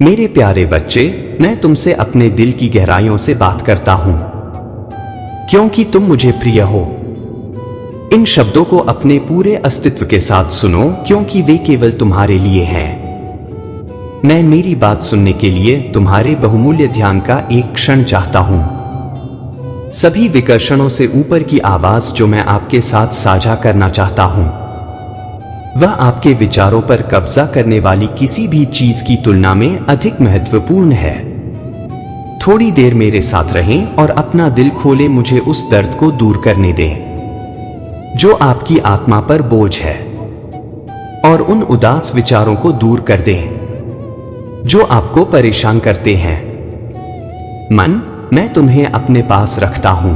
मेरे प्यारे बच्चे, मैं तुमसे अपने दिल की गहराइयों से बात करता हूं, क्योंकि तुम मुझे प्रिय हो। इन शब्दों को अपने पूरे अस्तित्व के साथ सुनो, क्योंकि वे केवल तुम्हारे लिए हैं। मैं मेरी बात सुनने के लिए तुम्हारे बहुमूल्य ध्यान का एक क्षण चाहता हूं। सभी विकर्षणों से ऊपर की आवाज जो मैं आपके साथ साझा करना चाहता हूं, वह आपके विचारों पर कब्जा करने वाली किसी भी चीज की तुलना में अधिक महत्वपूर्ण है। थोड़ी देर मेरे साथ रहें और अपना दिल खोले, मुझे उस दर्द को दूर करने दें जो आपकी आत्मा पर बोझ है, और उन उदास विचारों को दूर कर दें जो आपको परेशान करते हैं। मन, मैं तुम्हें अपने पास रखता हूं,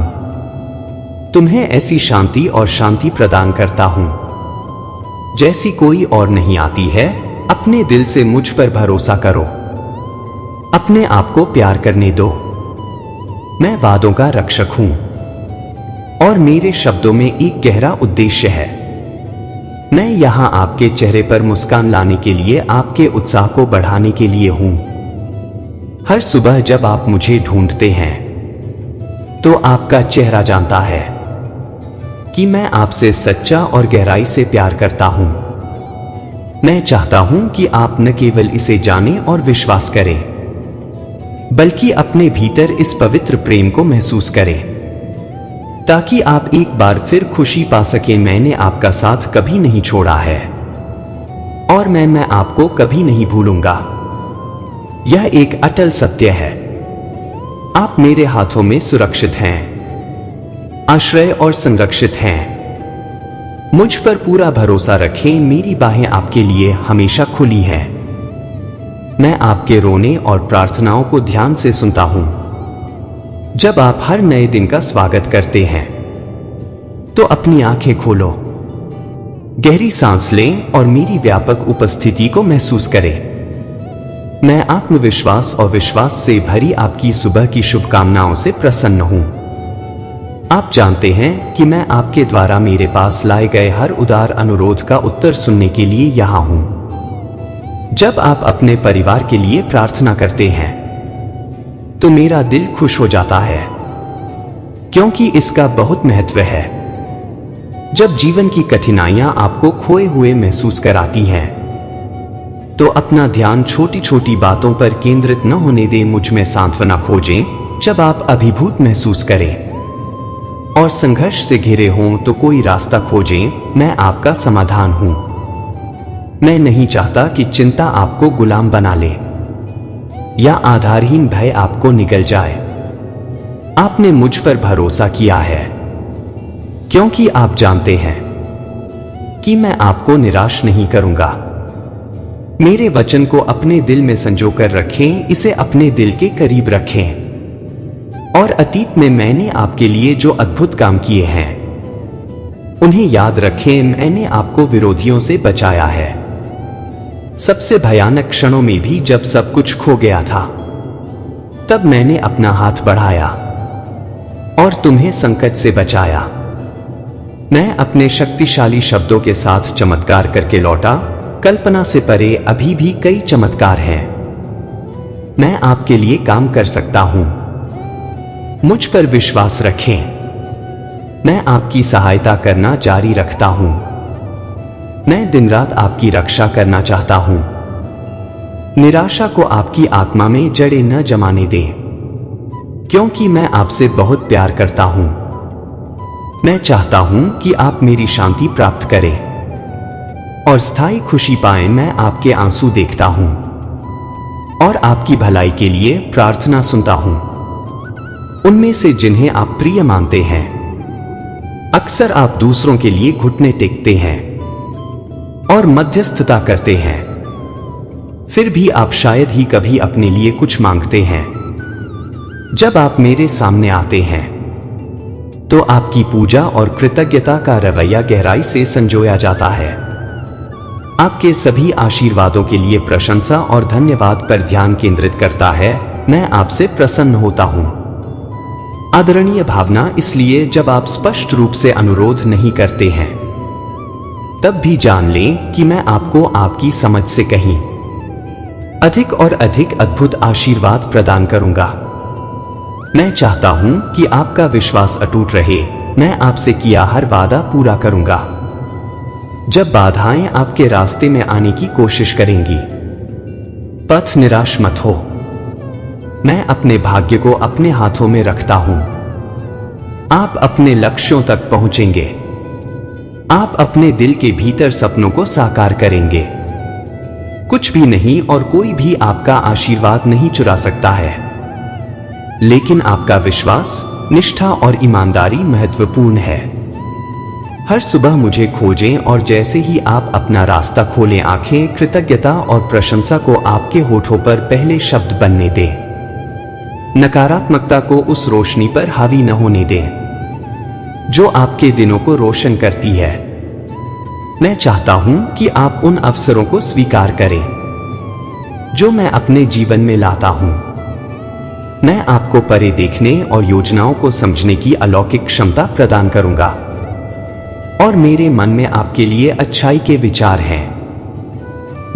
तुम्हें ऐसी शांति और शांति प्रदान करता हूं जैसी कोई और नहीं आती है। अपने दिल से मुझ पर भरोसा करो, अपने आप को प्यार करने दो। मैं वादों का रक्षक हूं, और मेरे शब्दों में एक गहरा उद्देश्य है। मैं यहां आपके चेहरे पर मुस्कान लाने के लिए, आपके उत्साह को बढ़ाने के लिए हूं। हर सुबह जब आप मुझे ढूंढते हैं, तो आपका चेहरा जानता है कि मैं आपसे सच्चा और गहराई से प्यार करता हूं। मैं चाहता हूं कि आप न केवल इसे जानें और विश्वास करें, बल्कि अपने भीतर इस पवित्र प्रेम को महसूस करें, ताकि आप एक बार फिर खुशी पा सकें। मैंने आपका साथ कभी नहीं छोड़ा है, और मैं आपको कभी नहीं भूलूंगा। यह एक अटल सत्य है। आप मेरे हाथों में सुरक्षित हैं, आश्रय और संरक्षित हैं। मुझ पर पूरा भरोसा रखें, मेरी बाहें आपके लिए हमेशा खुली हैं। मैं आपके रोने और प्रार्थनाओं को ध्यान से सुनता हूं। जब आप हर नए दिन का स्वागत करते हैं, तो अपनी आंखें खोलो, गहरी सांस लें और मेरी व्यापक उपस्थिति को महसूस करें। मैं आत्मविश्वास और विश्वास से भरी आपकी सुबह की शुभकामनाओं से प्रसन्न हूं। आप जानते हैं कि मैं आपके द्वारा मेरे पास लाए गए हर उदार अनुरोध का उत्तर सुनने के लिए यहां हूं। जब आप अपने परिवार के लिए प्रार्थना करते हैं, तो मेरा दिल खुश हो जाता है, क्योंकि इसका बहुत महत्व है। जब जीवन की कठिनाइयां आपको खोए हुए महसूस कराती हैं, तो अपना ध्यान छोटी छोटी बातों पर केंद्रित न होने दें। मुझ में सांत्वना खोजें जब आप अभिभूत महसूस करें और संघर्ष से घिरे हों, तो कोई रास्ता खोजें। मैं आपका समाधान हूं। मैं नहीं चाहता कि चिंता आपको गुलाम बना ले, या आधारहीन भय आपको निगल जाए। आपने मुझ पर भरोसा किया है, क्योंकि आप जानते हैं कि मैं आपको निराश नहीं करूंगा। मेरे वचन को अपने दिल में संजो कर रखें, इसे अपने दिल के करीब रखें, और अतीत में मैंने आपके लिए जो अद्भुत काम किए हैं, उन्हें याद रखें। मैंने आपको विरोधियों से बचाया है, सबसे भयानक क्षणों में भी। जब सब कुछ खो गया था, तब मैंने अपना हाथ बढ़ाया और तुम्हें संकट से बचाया। मैं अपने शक्तिशाली शब्दों के साथ चमत्कार करके लौटा। कल्पना से परे अभी भी कई चमत्कार हैं। मैं आपके लिए काम कर सकता हूं, मुझ पर विश्वास रखें। मैं आपकी सहायता करना जारी रखता हूं। मैं दिन रात आपकी रक्षा करना चाहता हूं। निराशा को आपकी आत्मा में जड़ें न जमाने दें, क्योंकि मैं आपसे बहुत प्यार करता हूं। मैं चाहता हूं कि आप मेरी शांति प्राप्त करें और स्थायी खुशी पाएं। मैं आपके आंसू देखता हूं और आपकी भलाई के लिए प्रार्थना सुनता हूं, उनमें से जिन्हें आप प्रिय मानते हैं। अक्सर आप दूसरों के लिए घुटने टेकते हैं और मध्यस्थता करते हैं, फिर भी आप शायद ही कभी अपने लिए कुछ मांगते हैं। जब आप मेरे सामने आते हैं, तो आपकी पूजा और कृतज्ञता का रवैया गहराई से संजोया जाता है। आपके सभी आशीर्वादों के लिए प्रशंसा और धन्यवाद पर ध्यान केंद्रित करता है। मैं आपसे प्रसन्न होता हूं। आदरणीय भावना, इसलिए जब आप स्पष्ट रूप से अनुरोध नहीं करते हैं, तब भी जान लें कि मैं आपको आपकी समझ से कहीं अधिक और अधिक अद्भुत आशीर्वाद प्रदान करूंगा। मैं चाहता हूं कि आपका विश्वास अटूट रहे। मैं आपसे किया हर वादा पूरा करूंगा। जब बाधाएं आपके रास्ते में आने की कोशिश करेंगी, पथ निराश मत हो। मैं अपने भाग्य को अपने हाथों में रखता हूं। आप अपने लक्ष्यों तक पहुंचेंगे। आप अपने दिल के भीतर सपनों को साकार करेंगे। कुछ भी नहीं और कोई भी आपका आशीर्वाद नहीं चुरा सकता है, लेकिन आपका विश्वास, निष्ठा और ईमानदारी महत्वपूर्ण है। हर सुबह मुझे खोजें और जैसे ही आप अपना रास्ता खोलें, आंखें कृतज्ञता और प्रशंसा को आपके होठों पर पहले शब्द बनने दें। नकारात्मकता को उस रोशनी पर हावी न होने दें जो आपके दिनों को रोशन करती है। मैं चाहता हूं कि आप उन अवसरों को स्वीकार करें जो मैं अपने जीवन में लाता हूं। मैं आपको परे देखने और योजनाओं को समझने की अलौकिक क्षमता प्रदान करूंगा और मेरे मन में आपके लिए अच्छाई के विचार हैं।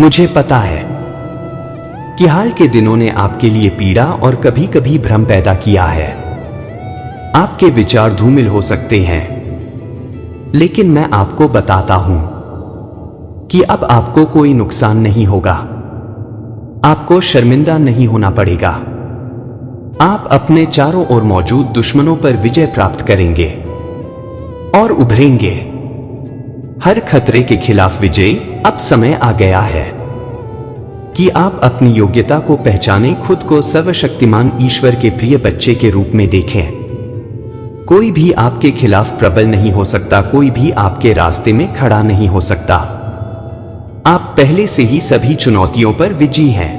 मुझे पता है कि हाल के दिनों ने आपके लिए पीड़ा और कभी कभी भ्रम पैदा किया है। आपके विचार धूमिल हो सकते हैं, लेकिन मैं आपको बताता हूं कि अब आपको कोई नुकसान नहीं होगा। आपको शर्मिंदा नहीं होना पड़ेगा। आप अपने चारों ओर मौजूद दुश्मनों पर विजय प्राप्त करेंगे और उभरेंगे। हर खतरे के खिलाफ विजय। अब समय आ गया है कि आप अपनी योग्यता को पहचानें, खुद को सर्वशक्तिमान ईश्वर के प्रिय बच्चे के रूप में देखें। कोई भी आपके खिलाफ प्रबल नहीं हो सकता, कोई भी आपके रास्ते में खड़ा नहीं हो सकता। आप पहले से ही सभी चुनौतियों पर विजयी हैं।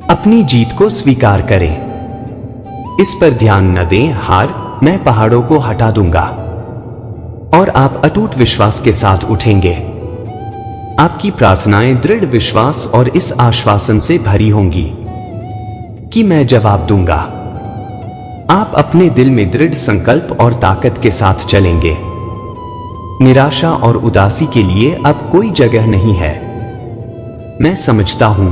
अपनी जीत को स्वीकार करें। इस पर ध्यान न दें। हार, मैं पहाड़ों को हटा दूंगा और आप अटूट विश्वास के साथ उठेंगे। आपकी प्रार्थनाएं दृढ़ विश्वास और इस आश्वासन से भरी होंगी कि मैं जवाब दूंगा। आप अपने दिल में दृढ़ संकल्प और ताकत के साथ चलेंगे। निराशा और उदासी के लिए अब कोई जगह नहीं है। मैं समझता हूं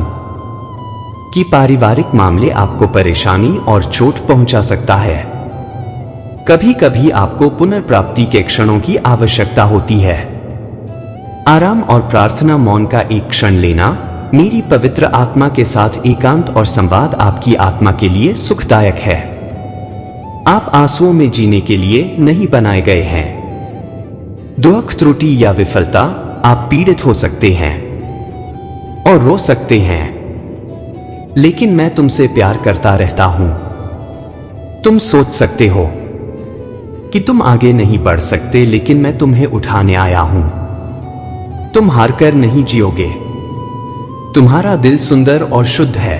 कि पारिवारिक मामले आपको परेशानी और चोट पहुंचा सकता है। कभी कभी आपको पुनर्प्राप्ति के क्षणों की आवश्यकता होती है। आराम और प्रार्थना, मौन का एक क्षण लेना, मेरी पवित्र आत्मा के साथ एकांत और संवाद आपकी आत्मा के लिए सुखदायक है। आप आंसुओं में जीने के लिए नहीं बनाए गए हैं। दुख, त्रुटि या विफलता, आप पीड़ित हो सकते हैं और रो सकते हैं, लेकिन मैं तुमसे प्यार करता रहता हूं। तुम सोच सकते हो कि तुम आगे नहीं बढ़ सकते, लेकिन मैं तुम्हें उठाने आया हूं। तुम हारकर नहीं जियोगे। तुम्हारा दिल सुंदर और शुद्ध है।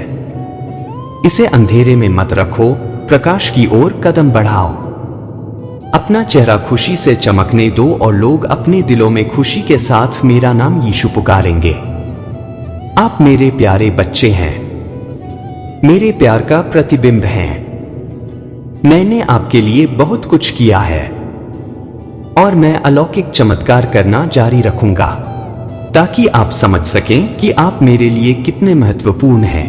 इसे अंधेरे में मत रखो, प्रकाश की ओर कदम बढ़ाओ। अपना चेहरा खुशी से चमकने दो और लोग अपने दिलों में खुशी के साथ मेरा नाम यीशु पुकारेंगे। आप मेरे प्यारे बच्चे हैं, मेरे प्यार का प्रतिबिंब हैं। मैंने आपके लिए बहुत कुछ किया है और मैं अलौकिक चमत्कार करना जारी रखूंगा ताकि आप समझ सकें कि आप मेरे लिए कितने महत्वपूर्ण हैं।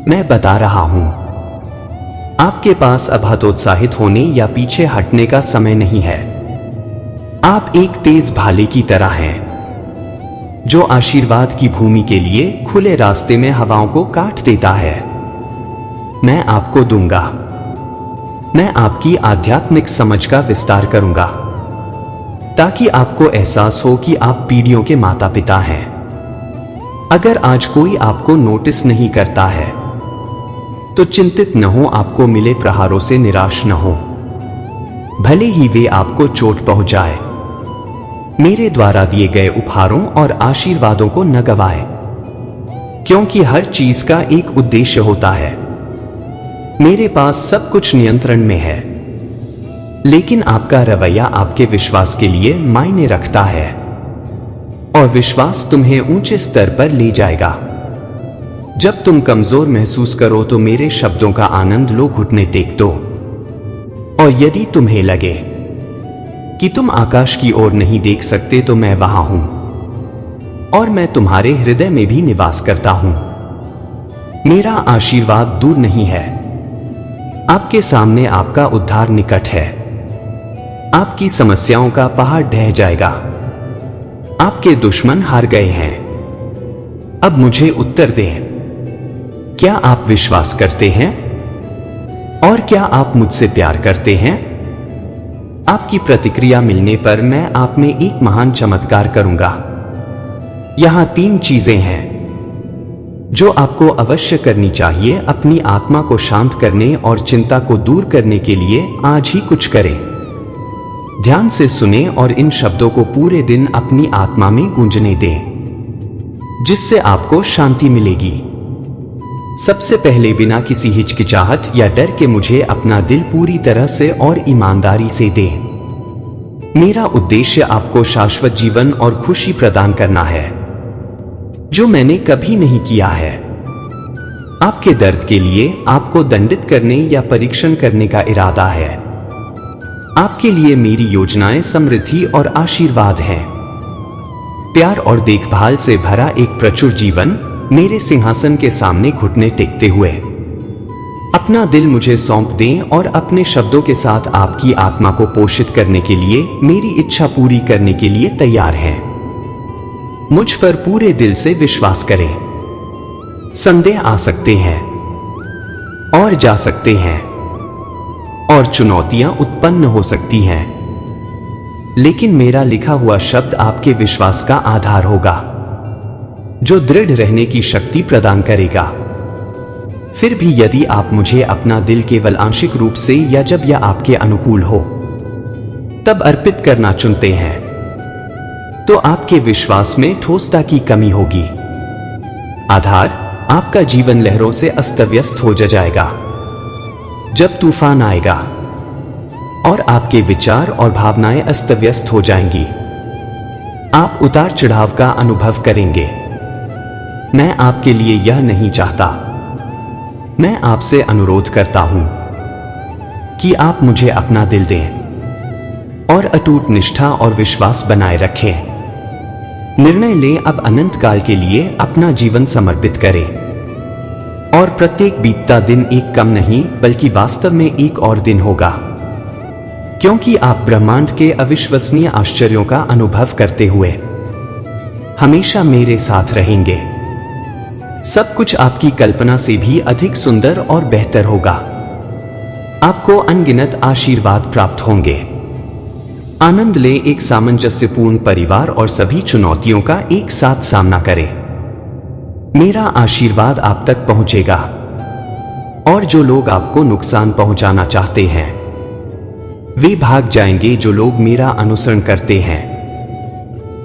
मैं बता रहा हूं, आपके पास अब हतोत्साहित होने या पीछे हटने का समय नहीं है। आप एक तेज भाले की तरह हैं जो आशीर्वाद की भूमि के लिए खुले रास्ते में हवाओं को काट देता है। मैं आपको दूंगा। मैं आपकी आध्यात्मिक समझ का विस्तार करूंगा ताकि आपको एहसास हो कि आप पीढ़ियों के माता पिता हैं। अगर आज कोई आपको नोटिस नहीं करता है तो चिंतित न हो, आपको मिले प्रहारों से निराश न हो, भले ही वे आपको चोट पहुंचाए। मेरे द्वारा दिए गए उपहारों और आशीर्वादों को न गवाए, क्योंकि हर चीज का एक उद्देश्य होता है। मेरे पास सब कुछ नियंत्रण में है, लेकिन आपका रवैया आपके विश्वास के लिए मायने रखता है और विश्वास तुम्हें ऊंचे स्तर पर ले जाएगा। जब तुम कमजोर महसूस करो तो मेरे शब्दों का आनंद लो, घुटने टेक दो। और यदि तुम्हें लगे कि तुम आकाश की ओर नहीं देख सकते तो मैं वहां हूं। और मैं तुम्हारे हृदय में भी निवास करता हूं। मेरा आशीर्वाद दूर नहीं है, आपके सामने आपका उद्धार निकट है। आपकी समस्याओं का पहाड़ ढह जाएगा, आपके दुश्मन हार गए हैं। अब मुझे उत्तर दें, क्या आप विश्वास करते हैं? और क्या आप मुझसे प्यार करते हैं? आपकी प्रतिक्रिया मिलने पर मैं आप में एक महान चमत्कार करूंगा। यहां 3 चीजें हैं जो आपको अवश्य करनी चाहिए अपनी आत्मा को शांत करने और चिंता को दूर करने के लिए। आज ही कुछ करें। ध्यान से सुने और इन शब्दों को पूरे दिन अपनी आत्मा में गूंजने दें, जिससे आपको शांति मिलेगी। सबसे पहले, बिना किसी हिचकिचाहट या डर के मुझे अपना दिल पूरी तरह से और ईमानदारी से दें। मेरा उद्देश्य आपको शाश्वत जीवन और खुशी प्रदान करना है, जो मैंने कभी नहीं किया है। आपके दर्द के लिए आपको दंडित करने या परीक्षण करने का इरादा है। आपके लिए मेरी योजनाएं समृद्धि और आशीर्वाद हैं। प्यार और देखभाल से भरा एक प्रचुर जीवन मेरे सिंहासन के सामने घुटने टेकते हुए। अपना दिल मुझे सौंप दें और अपने शब्दों के साथ आपकी आत्मा को पोषित करने के लिए, मेरी इच्छा पूरी करने के लिए तैयार हैं। मुझ पर पूरे दिल से विश्वास करें। संदेह आ सकते हैं और जा सकते हैं, और चुनौतियां उत्पन्न हो सकती हैं, लेकिन मेरा लिखा हुआ शब्द आपके विश्वास का आधार होगा, जो दृढ़ रहने की शक्ति प्रदान करेगा। फिर भी यदि आप मुझे अपना दिल केवल आंशिक रूप से या जब यह आपके अनुकूल हो तब अर्पित करना चुनते हैं, तो आपके विश्वास में ठोसता की कमी होगी। आधार, आपका जीवन लहरों से अस्त व्यस्त हो जाएगा जब तूफान आएगा, और आपके विचार और भावनाएं अस्त व्यस्त हो जाएंगी। आप उतार चढ़ाव का अनुभव करेंगे। मैं आपके लिए यह नहीं चाहता। मैं आपसे अनुरोध करता हूं कि आप मुझे अपना दिल दें और अटूट निष्ठा और विश्वास बनाए रखें। निर्णय लें, अब अनंत काल के लिए अपना जीवन समर्पित करें, और प्रत्येक बीतता दिन एक कम नहीं बल्कि वास्तव में एक और दिन होगा, क्योंकि आप ब्रह्मांड के अविश्वसनीय आश्चर्यों का अनुभव करते हुए हमेशा मेरे साथ रहेंगे। सब कुछ आपकी कल्पना से भी अधिक सुंदर और बेहतर होगा। आपको अनगिनत आशीर्वाद प्राप्त होंगे। आनंद ले, एक सामंजस्यपूर्ण परिवार और सभी चुनौतियों का एक साथ सामना करें। मेरा आशीर्वाद आप तक पहुंचेगा, और जो लोग आपको नुकसान पहुंचाना चाहते हैं वे भाग जाएंगे। जो लोग मेरा अनुसरण करते हैं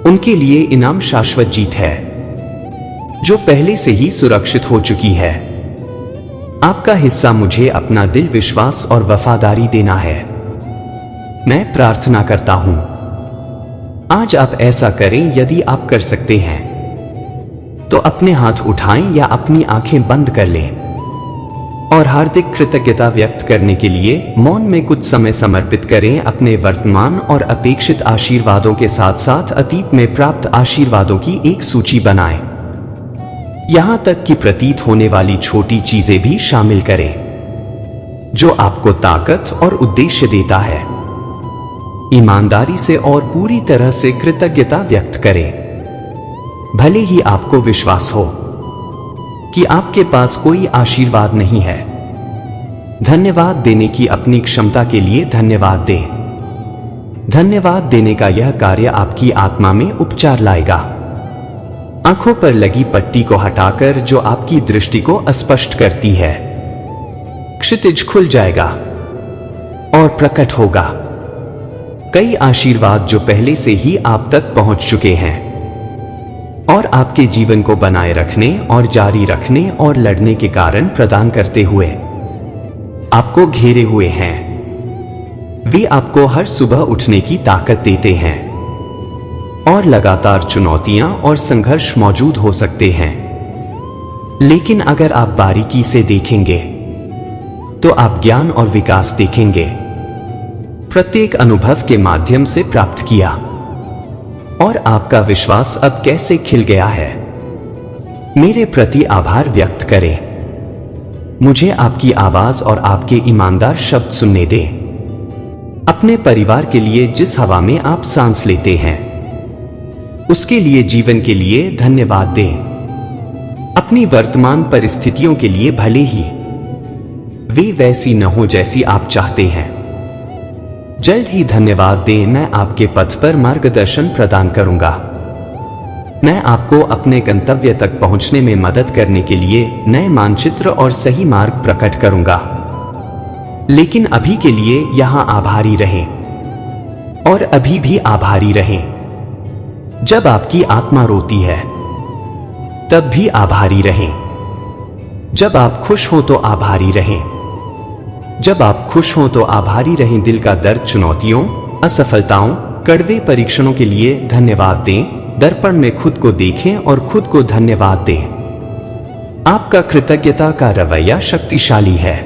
उनके लिए इनाम शाश्वत जीत है, जो पहले से ही सुरक्षित हो चुकी है। आपका हिस्सा मुझे अपना दिल, विश्वास और वफादारी देना है। मैं प्रार्थना करता हूं आज आप ऐसा करें। यदि आप कर सकते हैं तो अपने हाथ उठाएं या अपनी आंखें बंद कर लें, और हार्दिक कृतज्ञता व्यक्त करने के लिए मौन में कुछ समय समर्पित करें। अपने वर्तमान और अपेक्षित आशीर्वादों के साथ साथ अतीत में प्राप्त आशीर्वादों की एक सूची बनाएं। यहां तक कि प्रतीत होने वाली छोटी चीजें भी शामिल करें, जो आपको ताकत और उद्देश्य देता है। ईमानदारी से और पूरी तरह से कृतज्ञता व्यक्त करें, भले ही आपको विश्वास हो कि आपके पास कोई आशीर्वाद नहीं है। धन्यवाद देने की अपनी क्षमता के लिए धन्यवाद दें। धन्यवाद देने का यह कार्य आपकी आत्मा में उपचार लाएगा। आंखों पर लगी पट्टी को हटाकर जो आपकी दृष्टि को अस्पष्ट करती है, क्षितिज खुल जाएगा और प्रकट होगा। कई आशीर्वाद जो पहले से ही आप तक पहुंच चुके हैं और आपके जीवन को बनाए रखने और जारी रखने और लड़ने के कारण प्रदान करते हुए आपको घेरे हुए हैं। वे आपको हर सुबह उठने की ताकत देते हैं, और लगातार चुनौतियां और संघर्ष मौजूद हो सकते हैं, लेकिन अगर आप बारीकी से देखेंगे तो आप ज्ञान और विकास देखेंगे, प्रत्येक अनुभव के माध्यम से प्राप्त किया। और आपका विश्वास अब कैसे खिल गया है। मेरे प्रति आभार व्यक्त करें। मुझे आपकी आवाज और आपके ईमानदार शब्द सुनने दें। अपने परिवार के लिए जिस हवा में आप सांस लेते हैं उसके लिए, जीवन के लिए धन्यवाद दें। अपनी वर्तमान परिस्थितियों के लिए, भले ही वे वैसी न हो जैसी आप चाहते हैं, जल्द ही धन्यवाद दें। मैं आपके पथ पर मार्गदर्शन प्रदान करूंगा। मैं आपको अपने गंतव्य तक पहुंचने में मदद करने के लिए नए मानचित्र और सही मार्ग प्रकट करूंगा। लेकिन अभी के लिए यहां आभारी रहें और अभी भी आभारी रहें। जब आपकी आत्मा रोती है तब भी आभारी रहें। जब आप खुश हो तो आभारी रहें। जब आप खुश हो तो आभारी रहें। दिल का दर्द, चुनौतियों, असफलताओं, कड़वे परीक्षणों के लिए धन्यवाद दें। दर्पण में खुद को देखें और खुद को धन्यवाद दें। आपका कृतज्ञता का रवैया शक्तिशाली है।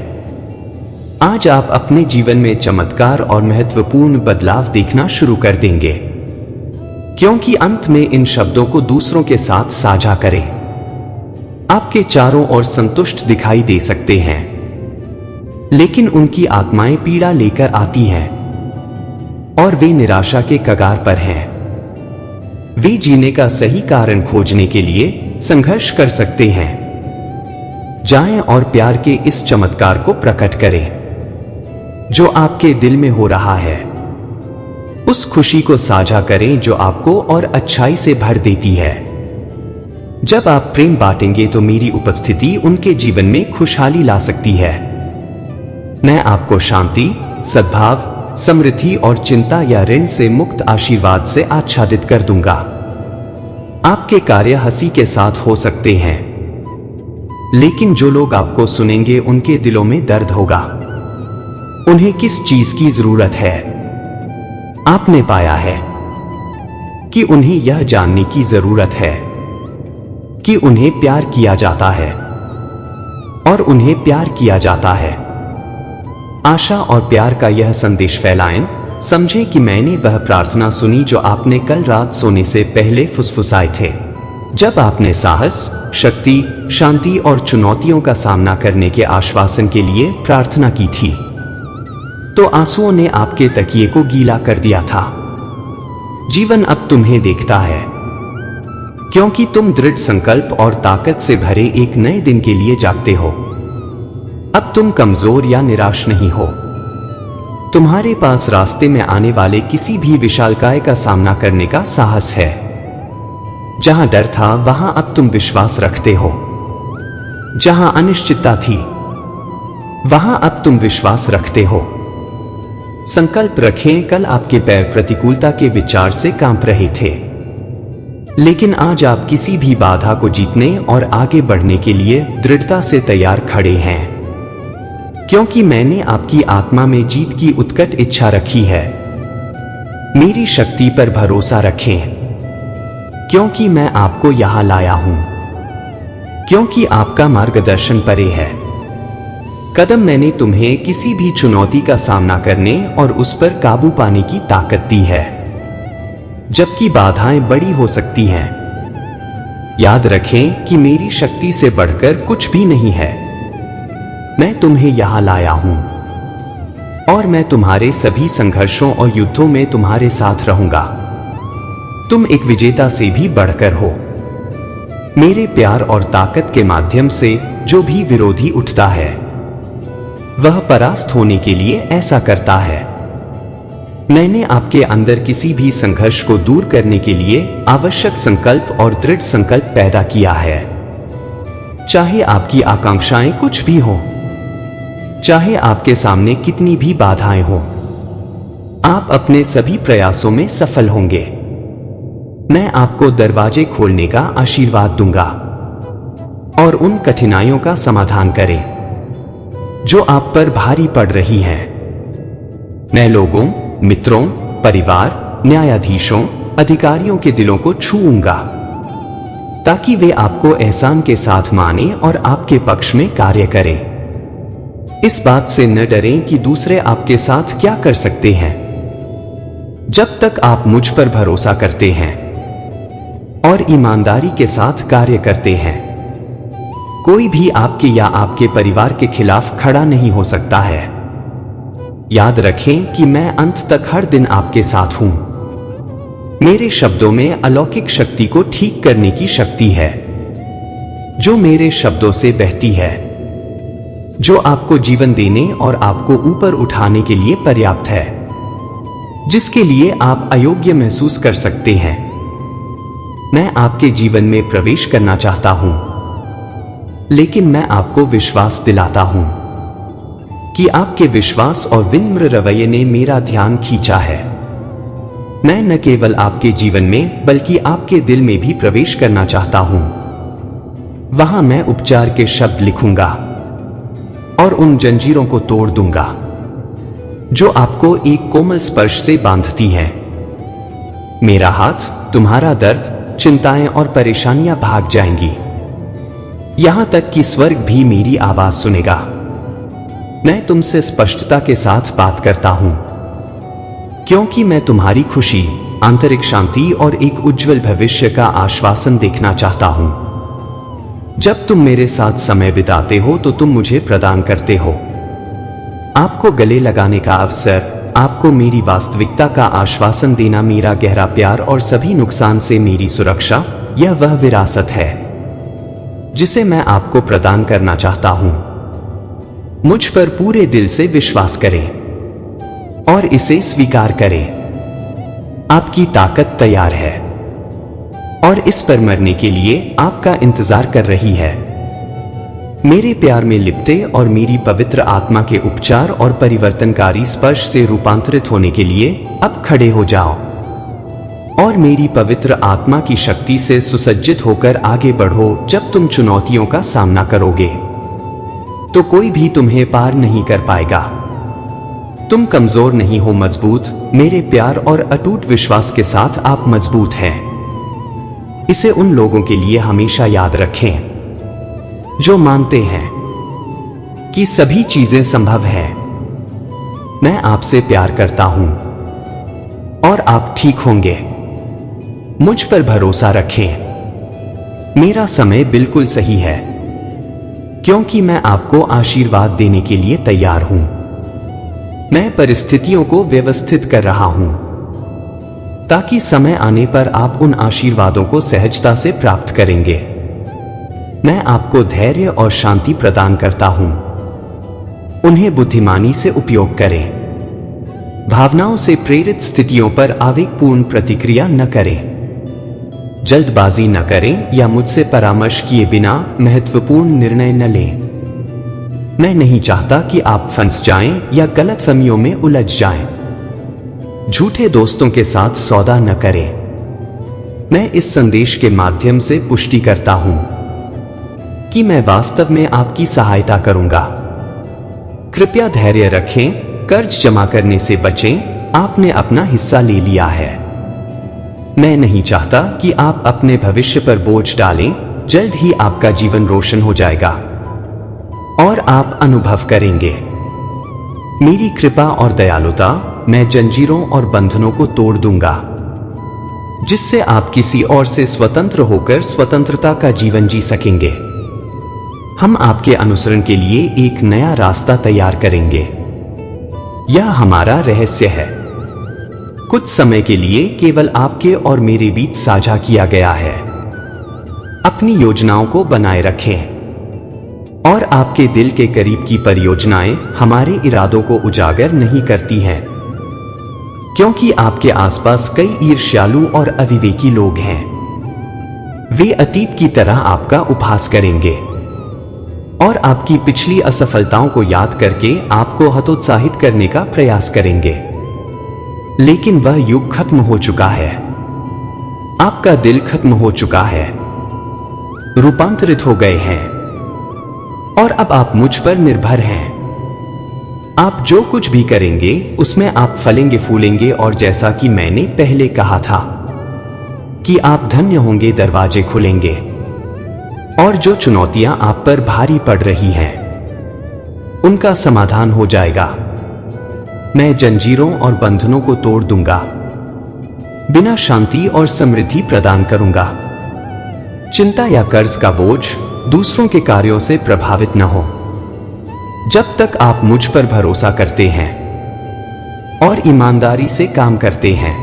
आज आप अपने जीवन में चमत्कार और महत्वपूर्ण बदलाव देखना शुरू कर देंगे, क्योंकि अंत में इन शब्दों को दूसरों के साथ साझा करें। आपके चारों ओर संतुष्ट दिखाई दे सकते हैं, लेकिन उनकी आत्माएं पीड़ा लेकर आती हैं और वे निराशा के कगार पर हैं। वे जीने का सही कारण खोजने के लिए संघर्ष कर सकते हैं। जाएं और प्यार के इस चमत्कार को प्रकट करें जो आपके दिल में हो रहा है। उस खुशी को साझा करें जो आपको और अच्छाई से भर देती है। जब आप प्रेम बांटेंगे तो मेरी उपस्थिति उनके जीवन में खुशहाली ला सकती है। मैं आपको शांति, सद्भाव, समृद्धि और चिंता या ऋण से मुक्त आशीर्वाद से आच्छादित कर दूंगा। आपके कार्य हंसी के साथ हो सकते हैं, लेकिन जो लोग आपको सुनेंगे उनके दिलों में दर्द होगा। उन्हें किस चीज की जरूरत है? आपने पाया है कि उन्हें यह जानने की जरूरत है कि उन्हें प्यार किया जाता है और उन्हें प्यार किया जाता है। आशा और प्यार का यह संदेश फैलाएं। समझें कि मैंने वह प्रार्थना सुनी जो आपने कल रात सोने से पहले फुसफुसाए थे, जब आपने साहस, शक्ति, शांति और चुनौतियों का सामना करने के आश्वासन के लिए प्रार्थना की थी। तो आंसुओं ने आपके तकिए को गीला कर दिया था। जीवन अब तुम्हें देखता है, क्योंकि तुम दृढ़ संकल्प और ताकत से भरे एक नए दिन के लिए जागते हो। अब तुम कमजोर या निराश नहीं हो। तुम्हारे पास रास्ते में आने वाले किसी भी विशालकाय का सामना करने का साहस है। जहां डर था वहां अब तुम विश्वास रखते हो। जहां अनिश्चितता थी वहां अब तुम विश्वास रखते हो। संकल्प रखें। कल आपके पैर प्रतिकूलता के विचार से कांप रहे थे, लेकिन आज आप किसी भी बाधा को जीतने और आगे बढ़ने के लिए दृढ़ता से तैयार खड़े हैं, क्योंकि मैंने आपकी आत्मा में जीत की उत्कट इच्छा रखी है। मेरी शक्ति पर भरोसा रखें, क्योंकि मैं आपको यहां लाया हूं, क्योंकि आपका मार्गदर्शन परे है। कदम मैंने तुम्हें किसी भी चुनौती का सामना करने और उस पर काबू पाने की ताकत दी है, जबकि बाधाएं बड़ी हो सकती हैं। याद रखें कि मेरी शक्ति से बढ़कर कुछ भी नहीं है। मैं तुम्हें यहां लाया हूं और मैं तुम्हारे सभी संघर्षों और युद्धों में तुम्हारे साथ रहूंगा। तुम एक विजेता से भी बढ़कर हो। मेरे प्यार और ताकत के माध्यम से जो भी विरोधी उठता है वह परास्त होने के लिए ऐसा करता है। मैंने आपके अंदर किसी भी संघर्ष को दूर करने के लिए आवश्यक संकल्प और दृढ़ संकल्प पैदा किया है। चाहे आपकी आकांक्षाएं कुछ भी हो, चाहे आपके सामने कितनी भी बाधाएं हो, आप अपने सभी प्रयासों में सफल होंगे। मैं आपको दरवाजे खोलने का आशीर्वाद दूंगा और उन कठिनाइयों का समाधान करें जो आप पर भारी पड़ रही हैं। मैं लोगों, मित्रों, परिवार, न्यायाधीशों, अधिकारियों के दिलों को छूऊंगा ताकि वे आपको एहसान के साथ माने और आपके पक्ष में कार्य करें। इस बात से न डरें कि दूसरे आपके साथ क्या कर सकते हैं। जब तक आप मुझ पर भरोसा करते हैं और ईमानदारी के साथ कार्य करते हैं। कोई भी आपके या आपके परिवार के खिलाफ खड़ा नहीं हो सकता है। याद रखें कि मैं अंत तक हर दिन आपके साथ हूं। मेरे शब्दों में अलौकिक शक्ति को ठीक करने की शक्ति है, जो मेरे शब्दों से बहती है, जो आपको जीवन देने और आपको ऊपर उठाने के लिए पर्याप्त है, जिसके लिए आप अयोग्य महसूस कर सकते हैं। मैं आपके जीवन में प्रवेश करना चाहता हूं, लेकिन मैं आपको विश्वास दिलाता हूं कि आपके विश्वास और विनम्र रवैये ने मेरा ध्यान खींचा है। मैं न केवल आपके जीवन में बल्कि आपके दिल में भी प्रवेश करना चाहता हूं। वहां मैं उपचार के शब्द लिखूंगा और उन जंजीरों को तोड़ दूंगा जो आपको एक कोमल स्पर्श से बांधती हैं। मेरा हाथ, तुम्हारा दर्द, चिंताएं और परेशानियां भाग जाएंगी, यहां तक कि स्वर्ग भी मेरी आवाज सुनेगा। मैं तुमसे स्पष्टता के साथ बात करता हूं, क्योंकि मैं तुम्हारी खुशी, आंतरिक शांति और एक उज्जवल भविष्य का आश्वासन देखना चाहता हूं। जब तुम मेरे साथ समय बिताते हो तो तुम मुझे प्रदान करते हो आपको गले लगाने का अवसर, आपको मेरी वास्तविकता का आश्वासन देना, मेरा गहरा प्यार और सभी नुकसान से मेरी सुरक्षा। यह वह विरासत है जिसे मैं आपको प्रदान करना चाहता हूं। मुझ पर पूरे दिल से विश्वास करें और इसे स्वीकार करें। आपकी ताकत तैयार है और इस पर मरने के लिए आपका इंतजार कर रही है। मेरे प्यार में लिपटे और मेरी पवित्र आत्मा के उपचार और परिवर्तनकारी स्पर्श से रूपांतरित होने के लिए अब खड़े हो जाओ और मेरी पवित्र आत्मा की शक्ति से सुसज्जित होकर आगे बढ़ो। जब तुम चुनौतियों का सामना करोगे तो कोई भी तुम्हें पार नहीं कर पाएगा। तुम कमजोर नहीं हो, मजबूत। मेरे प्यार और अटूट विश्वास के साथ आप मजबूत हैं। इसे उन लोगों के लिए हमेशा याद रखें जो मानते हैं कि सभी चीजें संभव हैं। मैं आपसे प्यार करता हूं और आप ठीक होंगे। मुझ पर भरोसा रखें। मेरा समय बिल्कुल सही है, क्योंकि मैं आपको आशीर्वाद देने के लिए तैयार हूं। मैं परिस्थितियों को व्यवस्थित कर रहा हूं ताकि समय आने पर आप उन आशीर्वादों को सहजता से प्राप्त करेंगे। मैं आपको धैर्य और शांति प्रदान करता हूं। उन्हें बुद्धिमानी से उपयोग करें। भावनाओं से प्रेरित स्थितियों पर आवेगपूर्ण प्रतिक्रिया न करें। जल्दबाजी न करें या मुझसे परामर्श किए बिना महत्वपूर्ण निर्णय न लें। मैं नहीं चाहता कि आप फंस जाएं या गलतफहमियों में उलझ जाएं। झूठे दोस्तों के साथ सौदा न करें। मैं इस संदेश के माध्यम से पुष्टि करता हूं कि मैं वास्तव में आपकी सहायता करूंगा। कृपया धैर्य रखें, कर्ज जमा करने से बचें। आपने अपना हिस्सा ले लिया है। मैं नहीं चाहता कि आप अपने भविष्य पर बोझ डालें। जल्द ही आपका जीवन रोशन हो जाएगा और आप अनुभव करेंगे मेरी कृपा और दयालुता। मैं जंजीरों और बंधनों को तोड़ दूंगा, जिससे आप किसी और से स्वतंत्र होकर स्वतंत्रता का जीवन जी सकेंगे। हम आपके अनुसरण के लिए एक नया रास्ता तैयार करेंगे। यह हमारा रहस्य है, कुछ समय के लिए केवल आपके और मेरे बीच साझा किया गया है। अपनी योजनाओं को बनाए रखें और आपके दिल के करीब की परियोजनाएं हमारे इरादों को उजागर नहीं करती हैं, क्योंकि आपके आसपास कई ईर्ष्यालु और अविवेकी लोग हैं। वे अतीत की तरह आपका उपहास करेंगे और आपकी पिछली असफलताओं को याद करके आपको हतोत्साहित करने का प्रयास करेंगे। लेकिन वह युग खत्म हो चुका है। आपका दिल खत्म हो चुका है, रूपांतरित हो गए हैं और अब आप मुझ पर निर्भर हैं। आप जो कुछ भी करेंगे उसमें आप फलेंगे फूलेंगे, और जैसा कि मैंने पहले कहा था कि आप धन्य होंगे, दरवाजे खुलेंगे और जो चुनौतियां आप पर भारी पड़ रही हैं उनका समाधान हो जाएगा। मैं जंजीरों और बंधनों को तोड़ दूंगा, बिना शांति और समृद्धि प्रदान करूंगा। चिंता या कर्ज का बोझ दूसरों के कार्यों से प्रभावित न हो। जब तक आप मुझ पर भरोसा करते हैं और ईमानदारी से काम करते हैं,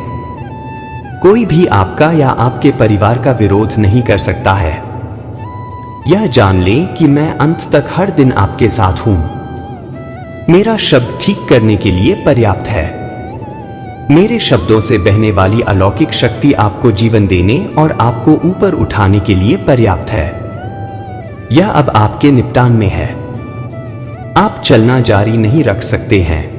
कोई भी आपका या आपके परिवार का विरोध नहीं कर सकता है। यह जान लें कि मैं अंत तक हर दिन आपके साथ हूं। मेरा शब्द ठीक करने के लिए पर्याप्त है। मेरे शब्दों से बहने वाली अलौकिक शक्ति आपको जीवन देने और आपको ऊपर उठाने के लिए पर्याप्त है। यह अब आपके निपटान में है। आप चलना जारी नहीं रख सकते हैं।